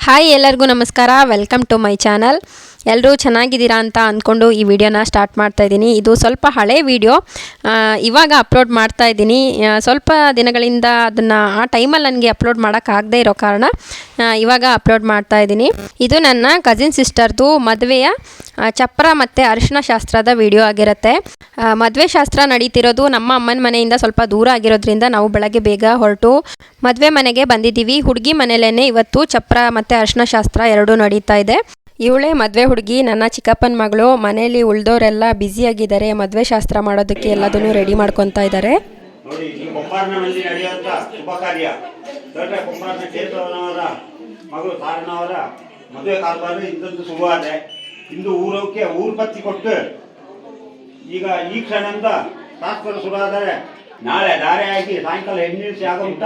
Hi ಎಲ್ಲರಿಗೂ ನಮಸ್ಕಾರ. Welcome to my channel. ಎಲ್ಲರೂ ಚೆನ್ನಾಗಿದ್ದೀರಾ ಅಂತ ಅಂದ್ಕೊಂಡು ಈ ವಿಡಿಯೋನ ಸ್ಟಾರ್ಟ್ ಮಾಡ್ತಾ ಇದ್ದೀನಿ. ಇದು ಸ್ವಲ್ಪ ಹಳೆ ವಿಡಿಯೋ, ಇವಾಗ ಅಪ್ಲೋಡ್ ಮಾಡ್ತಾ ಇದ್ದೀನಿ. ಸ್ವಲ್ಪ ದಿನಗಳಿಂದ ಅದನ್ನು ಆ ಟೈಮಲ್ಲಿ ನನಗೆ ಅಪ್ಲೋಡ್ ಮಾಡೋಕ್ಕಾಗದೇ ಇರೋ ಕಾರಣ ಇವಾಗ ಅಪ್ಲೋಡ್ ಮಾಡ್ತಾ ಇದ್ದೀನಿ. ಇದು ನನ್ನ ಕಸಿನ್ ಸಿಸ್ಟರ್ದು ಮದುವೆಯ ಚಪ್ರ ಮತ್ತು ಅರಿಶಿನ ಶಾಸ್ತ್ರದ ವಿಡಿಯೋ ಆಗಿರುತ್ತೆ. ಮದುವೆ ಶಾಸ್ತ್ರ ನಡೀತಿರೋದು ನಮ್ಮ ಅಮ್ಮನ ಮನೆಯಿಂದ ಸ್ವಲ್ಪ ದೂರ ಆಗಿರೋದ್ರಿಂದ ನಾವು ಬೆಳಗ್ಗೆ ಬೇಗ ಹೊರಟು ಮದುವೆ ಮನೆಗೆ ಬಂದಿದ್ದೀವಿ. ಹುಡುಗಿ ಮನೆಯಲ್ಲೇ ಇವತ್ತು ಚಪ್ರ ಮತ್ತು ಅರಿಶಿನ ಶಾಸ್ತ್ರ ಎರಡೂ ನಡೀತಾ ಇದೆ. ಇವಳೇ ಮದುವೆ ಹುಡುಗಿ, ನನ್ನ ಚಿಕ್ಕಪ್ಪನ ಮಗಳು. ಮನೆಯಲ್ಲಿ ಉಳಿದವರೆಲ್ಲ ಬ್ಯುಸಿಯಾಗಿದ್ದಾರೆ, ಮದುವೆ ಶಾಸ್ತ್ರ ಮಾಡೋದಕ್ಕೆ ಎಲ್ಲದನ್ನು ರೆಡಿ ಮಾಡ್ಕೊತಾ ಇದ್ದಾರೆ. ನೋಡಿ, ಈ ಕುಂಬಾರನಲ್ಲಿ ನಡೆಯುವಂಥ ಶುಭ ಕಾರ್ಯ ಕುಂಬಾರನ ಕ್ಷೇತ್ರವನವರ ಮಗಳು ಸಾರನವರ ಮದುವೆ ಕಾಲದಲ್ಲಿ ಇಂಥದ್ದು ಶುರುವಾದೆ. ಇಂದು ಊರಕ್ಕೆ ಊರ್ಪತ್ತಿ ಕೊಟ್ಟು ಈಗ ಈ ಕ್ಷಣದಿಂದ ಶಾಸ್ತ್ರ ಶುರುವಾದರೆ ನಾಳೆ ಧಾರೆಯಾಗಿ ಸಾಯಂಕಾಲ ಹೆಣ್ಣಿಸಿ ಆಗುವಂತ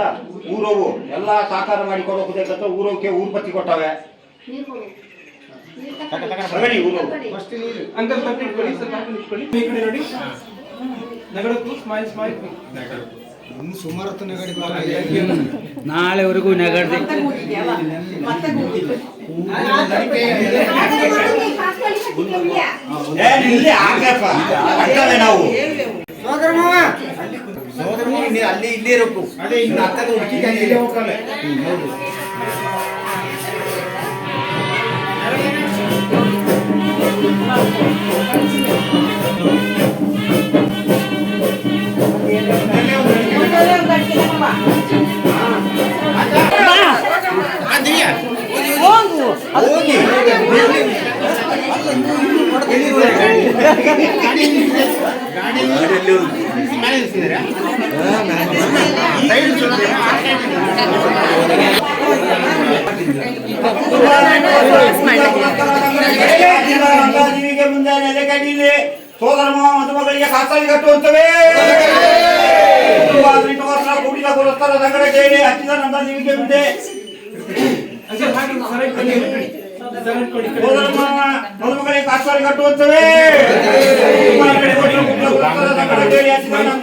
ಊರವು ಎಲ್ಲ ಸಾಕಾರ ಮಾಡಿ ಕೊಡೋಕಂತ ಊರಕ್ಕೆ ಊರ್ಪತ್ತಿ ಕೊಟ್ಟವೆ. ನಾಳೆವರೆಗೂ ನಗಡ್ದೆ ನಾವು ಅಲ್ಲಿ ಇಲ್ಲೇ ಇರಬೇಕು. ಅದೇ ಇನ್ನು ಅಕ್ಕದ ಹುಡುಕಿ ಹೋಗಲ್ಲ. ಮುಂದೆ ನೆಲೆ ಕಡಿಲಿ ಸೋದರ ಮಾವ ಮದುಮಗಳಿಗೆ ಖಾಸಗಿ ಕಟ್ಟುವಂತವೇ ಕೂಡಿದ ಪುರಸ್ಕಾರ ಸಂಗಡ ಕೇಳಿ ಹಚ್ಚಿದ ನಂತರ ನಿಮಗೆ ಮುಂದೆ ಸೋದರ ಮಾವ ಮದುಮಗಳಿಗೆ ಖಾಸಗಿ ಕಟ್ಟುವಂತವೇ ಸಂಗಡ ಕೇಳಿ ಹಚ್ಚಿದ ನಂತರ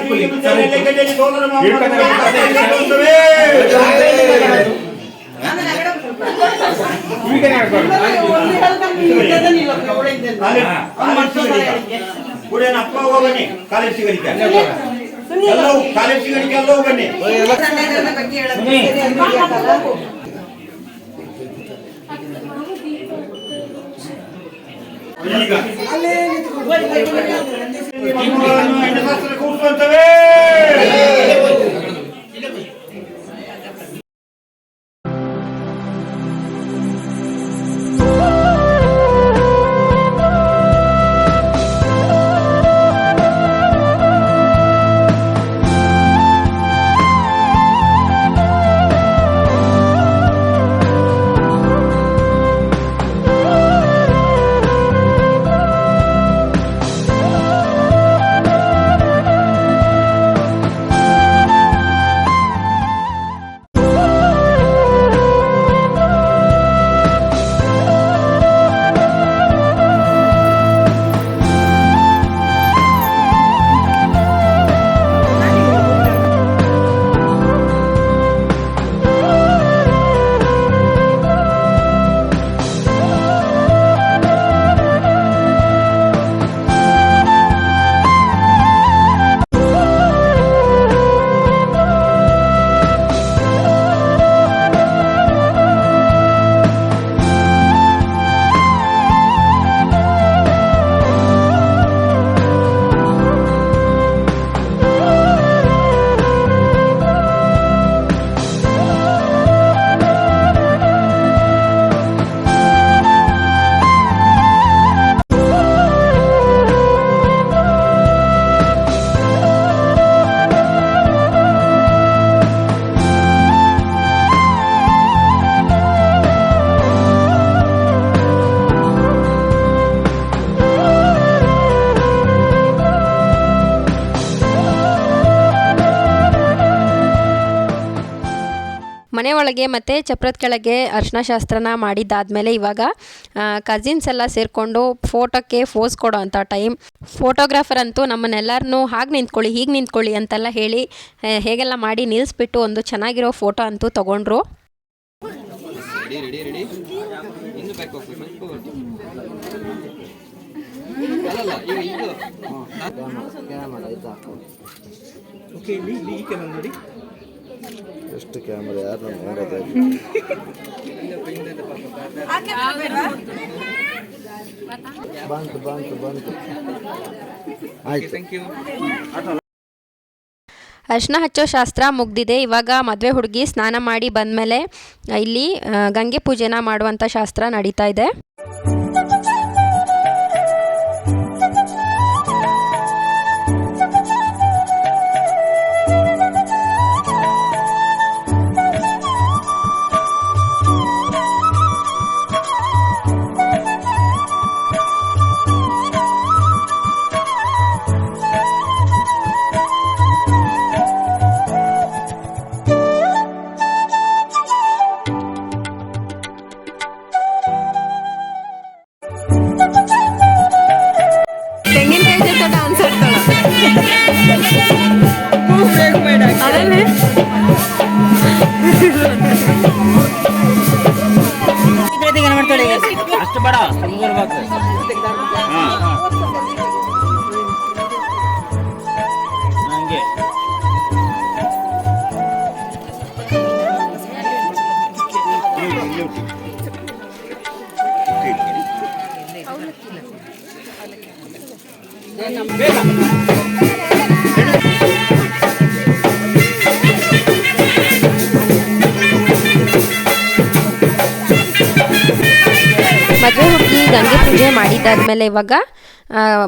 ನಿಮಗೆ ಮುಂದೆ ನೆಲೆ ಕಡಿಲಿ ಸೋದರ ಮಾವ ಮದುಮಗಳಿಗೆ ಕಟ್ಟುವಂತವೇ ಅಪ್ಪ ಹೋಗಬನ್ನಿ ಕಾಲೇಜ್ ಸಿಗಲಿಕ್ಕೆ ಎಲ್ಲವೂ ಕಾಲೇಜ್ ಸಿಗಲಿಕ್ಕೆ ಎಲ್ಲವೂ ಬನ್ನಿ. ಕೂಡ್ಸುವಂತವೇ ಮನೆ ಒಳಗೆ ಮತ್ತು ಚಪ್ರದ ಕೆಳಗೆ ಅರಿಶಿನ ಶಾಸ್ತ್ರನ ಮಾಡಿದ್ದಾದಮೇಲೆ ಇವಾಗ ಕಸಿನ್ಸ್ ಎಲ್ಲ ಸೇರಿಕೊಂಡು ಫೋಟೋಕ್ಕೆ ಫೋಸ್ ಕೊಡೋ ಅಂಥ ಟೈಮ್. ಫೋಟೋಗ್ರಾಫರ್ ಅಂತೂ ನಮ್ಮನ್ನೆಲ್ಲರನ್ನೂ ಹಾಗೆ ನಿಂತ್ಕೊಳ್ಳಿ ಹೀಗೆ ನಿಂತ್ಕೊಳ್ಳಿ ಅಂತೆಲ್ಲ ಹೇಳಿ ಹೇಗೆಲ್ಲ ಮಾಡಿ ನಿಲ್ಲಿಸ್ಬಿಟ್ಟು ಒಂದು ಚೆನ್ನಾಗಿರೋ ಫೋಟೋ ಅಂತೂ ತೊಗೊಂಡ್ರು. ರೆಡಿ ಇನ್ನು ಬ್ಯಾಕ್ ಹೋಗ್ಬೇಕು ಅಲ್ಲಲ್ಲ ಈಗ ಇದು ಓಕೆ ಇಲ್ಲಿ ಈ ಕ್ಯಾಮರಾ ನೋಡಿ ಎಷ್ಟು ಕ್ಯಾಮರಾ ಯಾರು ನೋಡೋದು ಬಂತು ಆಯ್ತು. Thank you. ಅರಿಶಿನ ಹಚ್ಚೋ ಶಾಸ್ತ್ರ ಮುಗ್ದಿದೆ. ಇವಾಗ ಮದುವೆ ಹುಡುಗಿ ಸ್ನಾನ ಮಾಡಿ ಬಂದಮೇಲೆ ಇಲ್ಲಿ ಗಂಗೆ ಪೂಜೆನ ಮಾಡುವಂಥ ಶಾಸ್ತ್ರ ನಡೀತಾ ಇದೆ. ಅಷ್ಟು ಬೇಡ ಸುಂದರವಾಗಿ ಹಂಗೆ ಮದುವೆ ಹುಡುಗಿ ಗಂಗೆ ಪೂಜೆ ಮಾಡಿದ್ದಾದ್ಮೇಲೆ ಇವಾಗ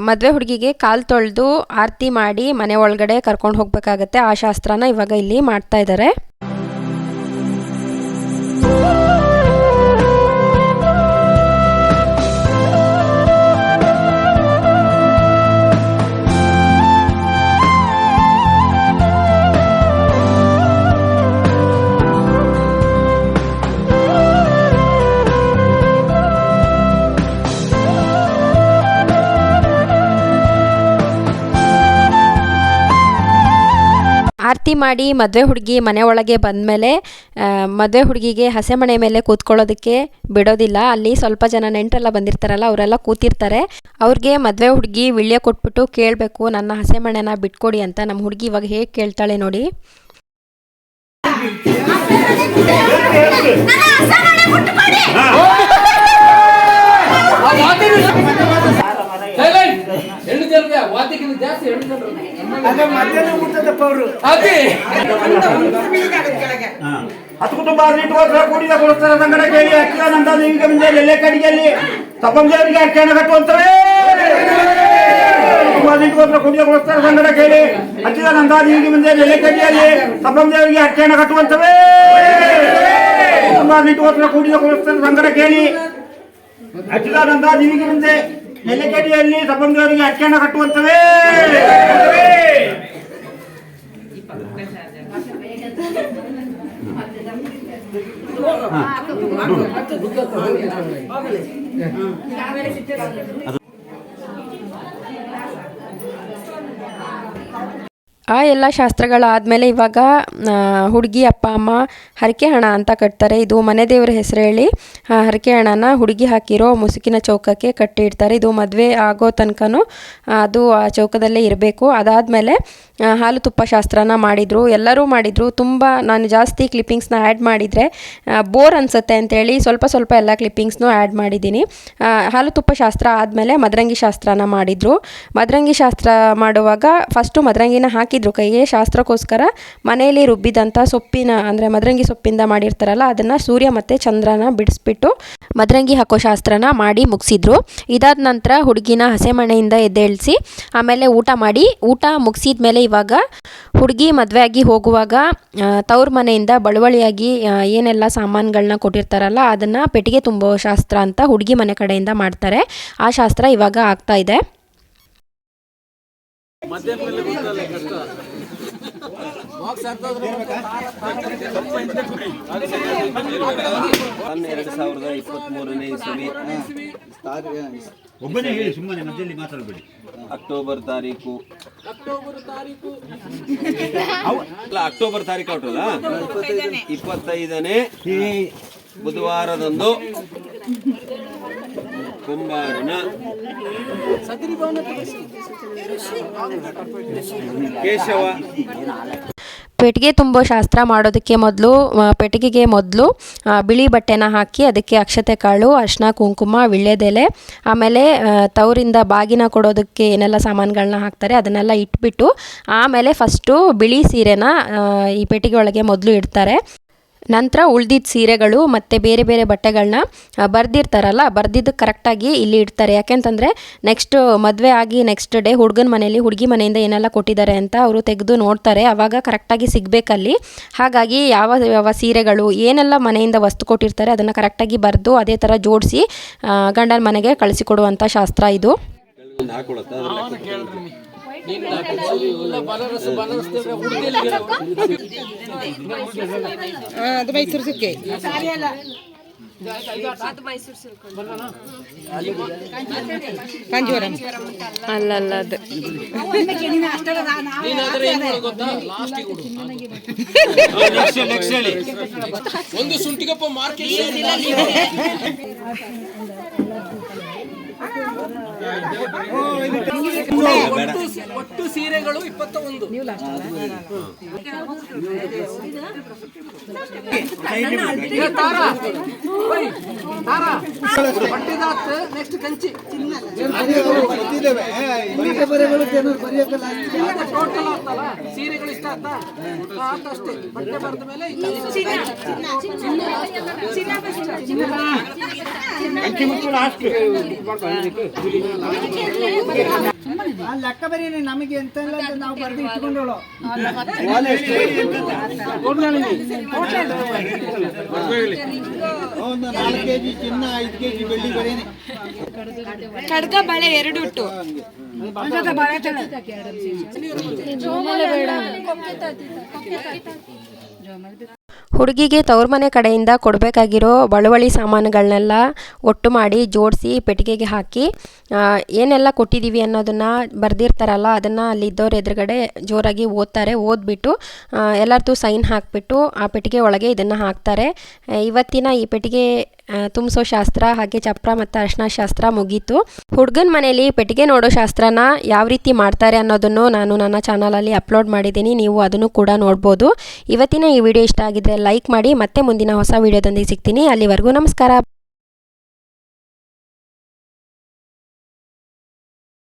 ಮದುವೆ ಹುಡುಗಿಗೆ ಕಾಲು ತೊಳೆದು ಆರತಿ ಮಾಡಿ ಮನೆ ಒಳಗಡೆ ಕರ್ಕೊಂಡು ಹೋಗಬೇಕಾಗತ್ತೆ. ಆ ಶಾಸ್ತ್ರನ ಇವಾಗ ಇಲ್ಲಿ ಮಾಡ್ತಾ ಇದ್ದಾರೆ. ಆರತಿ ಮಾಡಿ ಮದುವೆ ಹುಡುಗಿ ಮನೆ ಒಳಗೆ ಬಂದಮೇಲೆ ಮದುವೆ ಹುಡುಗಿಗೆ ಹಸೆಮಣೆ ಮೇಲೆ ಕೂತ್ಕೊಳ್ಳೋದಕ್ಕೆ ಬಿಡೋದಿಲ್ಲ. ಅಲ್ಲಿ ಸ್ವಲ್ಪ ಜನ ನೆಂಟರೆಲ್ಲ ಬಂದಿರ್ತಾರಲ್ಲ ಅವರೆಲ್ಲ ಕೂತಿರ್ತಾರೆ. ಅವ್ರಿಗೆ ಮದುವೆ ಹುಡುಗಿ ವಿಳ್ಯ ಕೊಟ್ಬಿಟ್ಟು ಕೇಳಬೇಕು ನನ್ನ ಹಸೆಮಣೆನ ಬಿಟ್ಕೊಡಿ ಅಂತ. ನಮ್ಮ ಹುಡುಗಿ ಇವಾಗ ಹೇಗೆ ಕೇಳ್ತಾಳೆ ನೋಡಿ. ಹತ್ತು ಕುಟುಂಬ ಕೂಡಿದ ಕೊಡಿಸ್ತಾರೆ ಸಂಗಡ ಕೇಳಿ ಅಕ್ಕಿದ ನಂದ ದೇವಿಗೆ ಮುಂದೆ ಎಲ್ಲೆ ಕಡಿಗೆಯಲ್ಲಿ ತಪ್ಪಂದೇವರಿಗೆ ಅರ್ಕೆಯನ್ನು ಕಟ್ಟುವಂತವೇ ಕೂಡಿದ ಕೊಡಿಸ್ತಾರೆ ಸಂಗಡ ಕೇಳಿ ಹಚ್ಚಿದ ನಂದ ದೇವಿಗೆ ಮುಂದೆ ಎಲ್ಲೆ ಕಡಿಗೆಯಲ್ಲಿ ತಪ್ಪಂದೇವರಿಗೆ ಅರ್ಕೆಯನ್ನು ಕಟ್ಟುವಂತವೇ ಕೂಡಿದ ಕೊಡಿಸ್ತಾರೆ ಸಂಗಡ ಕೇಳಿ ಹಚ್ಚಿದ ನಂದ ದೇವಿಗೆ ಮುಂದೆ ನೆಲೆಕಡಿಯಲ್ಲಿ ತಪ್ಪಂದೇವರಿಗೆ ಅರ್ಕೆಯನ್ನು ಕಟ್ಟುವಂತವೇ ಆ ಎಲ್ಲ ಶಾಸ್ತ್ರಗಳಾದಮೇಲೆ ಇವಾಗ ಹುಡುಗಿ ಅಪ್ಪ ಅಮ್ಮ ಹರಕೆ ಹಣ ಅಂತ ಕಟ್ತಾರೆ. ಇದು ಮನೆ ದೇವರ ಹೆಸರು ಹೇಳಿ ಹರಕೆ ಹಣನ ಹುಡುಗಿ ಹಾಕಿರೋ ಮುಸುಕಿನ ಚೌಕಕ್ಕೆ ಕಟ್ಟಿ ಇಡ್ತಾರೆ. ಇದು ಮದುವೆ ಆಗೋ ತನಕನೂ ಅದು ಆ ಚೌಕದಲ್ಲೇ ಇರಬೇಕು. ಅದಾದಮೇಲೆ ಹಾಲು ತುಪ್ಪ ಶಾಸ್ತ್ರನ ಮಾಡಿದರು, ಎಲ್ಲರೂ ಮಾಡಿದರು. ತುಂಬ ನಾನು ಜಾಸ್ತಿ ಕ್ಲಿಪ್ಪಿಂಗ್ಸ್ನ ಆ್ಯಡ್ ಮಾಡಿದರೆ ಬೋರ್ ಅನಿಸುತ್ತೆ ಅಂತೇಳಿ ಸ್ವಲ್ಪ ಸ್ವಲ್ಪ ಎಲ್ಲ ಕ್ಲಿಪ್ಪಿಂಗ್ಸ್ನೂ ಆ್ಯಡ್ ಮಾಡಿದ್ದೀನಿ. ಹಾಲು ತುಪ್ಪ ಶಾಸ್ತ್ರ ಆದಮೇಲೆ ಮದರಂಗಿ ಶಾಸ್ತ್ರನ ಮಾಡಿದರು. ಮದರಂಗಿ ಶಾಸ್ತ್ರ ಮಾಡುವಾಗ ಫಸ್ಟು ಮದರಂಗಿನ ಹಾಕಿದ್ರು ಕೈಗೆ. ಶಾಸ್ತ್ರಕ್ಕೋಸ್ಕರ ಮನೆಯಲ್ಲಿ ರುಬ್ಬಿದಂಥ ಸೊಪ್ಪಿನ ಅಂದರೆ ಮದರಂಗಿ ಸೊಪ್ಪಿಂದ ಮಾಡಿರ್ತಾರಲ್ಲ ಅದನ್ನು ಸೂರ್ಯ ಮತ್ತು ಚಂದ್ರನ ಬಿಡಿಸ್ಬಿಟ್ಟು ಮದರಂಗಿ ಹಾಕೋ ಶಾಸ್ತ್ರನ ಮಾಡಿ ಮುಗಿಸಿದ್ರು. ಇದಾದ ನಂತರ ಹುಡುಗಿನ ಹಸೆಮಣೆಯಿಂದ ಎದ್ದೇಳಿಸಿ ಆಮೇಲೆ ಊಟ ಮಾಡಿ ಊಟ ಮುಗಿಸಿದ ಮೇಲೆ ಇವಾಗ ಹುಡುಗಿ ಮದುವೆ ಆಗಿ ಹೋಗುವಾಗ ತವ್ರ ಮನೆಯಿಂದ ಬಳುವಳಿಯಾಗಿ ಏನೆಲ್ಲ ಸಾಮಾನುಗಳನ್ನ ಕೊಟ್ಟಿರ್ತಾರಲ್ಲ ಅದನ್ನು ಪೆಟ್ಟಿಗೆ ತುಂಬೋ ಶಾಸ್ತ್ರ ಅಂತ ಹುಡುಗಿ ಮನೆ ಕಡೆಯಿಂದ ಮಾಡ್ತಾರೆ. ಆ ಶಾಸ್ತ್ರ ಇವಾಗ ಆಗ್ತಾ ಇದೆ. ಒಬ್ಬನೇ ಹೇಳಿ ಸುಮ್ಮನೆ ಮಧ್ಯದಲ್ಲಿ ಮಾತಾಡಬೇಡಿ. ಅಕ್ಟೋಬರ್ ತಾರೀಕು ಅಲ್ಲ ಅಕ್ಟೋಬರ್ ತಾರೀಕು ಔಟಲ್ಲ 25ನೇ ಬುಧವಾರದಂದು ಕುಂಬಾರನ ಕೇಶವ ಪೆಟ್ಟಿಗೆ ತುಂಬೋ ಶಾಸ್ತ್ರ ಮಾಡೋದಕ್ಕೆ ಮೊದಲು ಪೆಟ್ಟಿಗೆಗೆ ಮೊದಲು ಬಿಳಿ ಬಟ್ಟೆನ ಹಾಕಿ ಅದಕ್ಕೆ ಅಕ್ಷತೆ ಕಾಳು, ಅರಿಶಿನ, ಕುಂಕುಮ, ವೀಳ್ಯದೆಲೆ, ಆಮೇಲೆ ತವರಿಂದ ಬಾಗಿನ ಕೊಡೋದಕ್ಕೆ ಏನೆಲ್ಲ ಸಾಮಾನುಗಳನ್ನ ಹಾಕ್ತಾರೆ ಅದನ್ನೆಲ್ಲ ಇಟ್ಬಿಟ್ಟು ಆಮೇಲೆ ಫಸ್ಟು ಬಿಳಿ ಸೀರೆನ ಈ ಪೆಟ್ಟಿಗೆ ಒಳಗೆ ಮೊದಲು ಇಡ್ತಾರೆ. ನಂತರ ಉಳ್ದಿದ್ದ ಸೀರೆಗಳು ಮತ್ತು ಬೇರೆ ಬೇರೆ ಬಟ್ಟೆಗಳನ್ನ ಬರೆದಿರ್ತಾರಲ್ಲ, ಬರೆದಿದ್ದು ಕರೆಕ್ಟಾಗಿ ಇಲ್ಲಿ ಇಡ್ತಾರೆ. ಯಾಕೆಂತಂದರೆ ನೆಕ್ಸ್ಟ್ ಮದುವೆ ಆಗಿ ನೆಕ್ಸ್ಟ್ ಡೇ ಹುಡುಗನ ಮನೇಲಿ ಹುಡುಗಿ ಮನೆಯಿಂದ ಏನೆಲ್ಲ ಕೊಟ್ಟಿದ್ದಾರೆ ಅಂತ ಅವರು ತೆಗೆದು ನೋಡ್ತಾರೆ. ಆವಾಗ ಕರೆಕ್ಟಾಗಿ ಸಿಗಬೇಕಲ್ಲಿ. ಹಾಗಾಗಿ ಯಾವ ಯಾವ ಸೀರೆಗಳು ಏನೆಲ್ಲ ಮನೆಯಿಂದ ವಸ್ತು ಕೊಟ್ಟಿರ್ತಾರೆ ಅದನ್ನು ಕರೆಕ್ಟಾಗಿ ಬರೆದು ಅದೇ ಥರ ಜೋಡಿಸಿ ಗಂಡನ ಮನೆಗೆ ಕಳಿಸಿಕೊಡುವಂಥ ಶಾಸ್ತ್ರ ಇದು. ಅದು ಮೈಸೂರು ಸಿಕ್ಕೆ ಕಾಂಜೀವರಂ ಅಲ್ಲ ಅದು ಒಂದು ಶುಂಠಿಗಪ್ಪ ಮಾರ್ಕೆಟ್ ಒಟ್ಟು ಸೀರೆಗಳು 21. ನೆಕ್ಸ್ಟ್ ಕಂಚಿ ಟೋಟಲ್ ಆಗ್ತಲ್ಲ ಸೀರೆಗಳು ಇಷ್ಟ ಆಗ್ತಾ ಅಷ್ಟೇ. ಬಟ್ಟೆ ಬರೆದ ಮೇಲೆ ಲೆಕ್ಕ ಬರೀ ನಮಗೆ ಎಂತ ನಾವು ಬರೆದು ಇಟ್ಕೊಂಡೋಳು 4 kg ಚಿನ್ನ 5 kg ಬೆಳ್ಳಿ ಬರೀನೆ ಕಡ್ಗ ಬಳೆ 2 ಇಟ್ಟು ಹುಡುಗಿಗೆ ತವ್ರ ಮನೆ ಕಡೆಯಿಂದ ಕೊಡಬೇಕಾಗಿರೋ ಬಳುವಳಿ ಸಾಮಾನುಗಳನ್ನೆಲ್ಲ ಒಟ್ಟು ಮಾಡಿ ಜೋಡಿಸಿ ಪೆಟ್ಟಿಗೆಗೆ ಹಾಕಿ ಏನೆಲ್ಲ ಕೊಟ್ಟಿದ್ದೀವಿ ಅನ್ನೋದನ್ನು ಬರೆದಿರ್ತಾರಲ್ಲ ಅದನ್ನು ಅಲ್ಲಿದ್ದವ್ರ ಎದುರುಗಡೆ ಜೋರಾಗಿ ಓದ್ತಾರೆ. ಓದ್ಬಿಟ್ಟು ಎಲ್ಲರದ್ದು ಸೈನ್ ಹಾಕಿಬಿಟ್ಟು ಆ ಪೆಟ್ಟಿಗೆ ಒಳಗೆ ಇದನ್ನು ಹಾಕ್ತಾರೆ. ಇವತ್ತಿನ ಈ ಪೆಟ್ಟಿಗೆ ತುಂಬಿಸೋ ಶಾಸ್ತ್ರ ಹಾಗೆ ಚಪ್ರ ಮತ್ತು ಅರಿಶಿನ ಶಾಸ್ತ್ರ ಮುಗೀತು. ಹುಡುಗನ ಮನೇಲಿ ಪೆಟ್ಟಿಗೆ ನೋಡೋ ಶಾಸ್ತ್ರನ ಯಾವ ರೀತಿ ಮಾಡ್ತಾರೆ ಅನ್ನೋದನ್ನು ನಾನು ನನ್ನ ಚಾನಲಲ್ಲಿ ಅಪ್ಲೋಡ್ ಮಾಡಿದ್ದೀನಿ, ನೀವು ಅದನ್ನು ಕೂಡ ನೋಡ್ಬೋದು. ಇವತ್ತಿನ ಈ ವಿಡಿಯೋ ಇಷ್ಟ ಆಗಿದ್ರೆ ಲೈಕ್ ಮಾಡಿ. ಮತ್ತೆ ಮುಂದಿನ ಹೊಸ ವಿಡಿಯೋದೊಂದಿಗೆ ಸಿಗ್ತೀನಿ. ಅಲ್ಲಿವರೆಗೂ ನಮಸ್ಕಾರ.